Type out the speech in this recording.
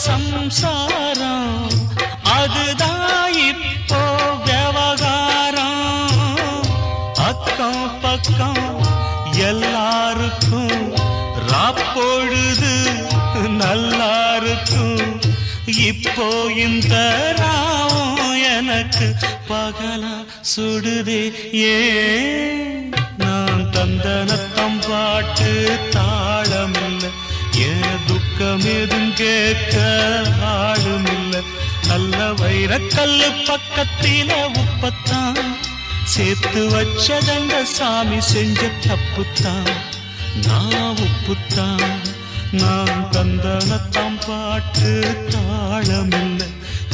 சம்சாரம் அதுதான் இப்போ விவகாரம். அக்கம் பக்கம் எல்லாருக்கும் ராப்பொழுது நல்லா இருக்கும். இப்போ இந்த ராவும் எனக்கு பகலா சுடுதே. ஏன் நான் தந்தனத்தம் பாட்டு தாளமில்லை, ஏன் துக்கம் எதும் கேட்க ஆளுமில்லை. நல்ல வைரக்கல்லு பக்கத்தில உப்பத்தான் சேர்த்து வச்சதங்க சாமி செஞ்ச தப்புத்தான். நான் உப்புத்தான், நான் தந்தனத்தம் பாட்டு தாளமில்லை.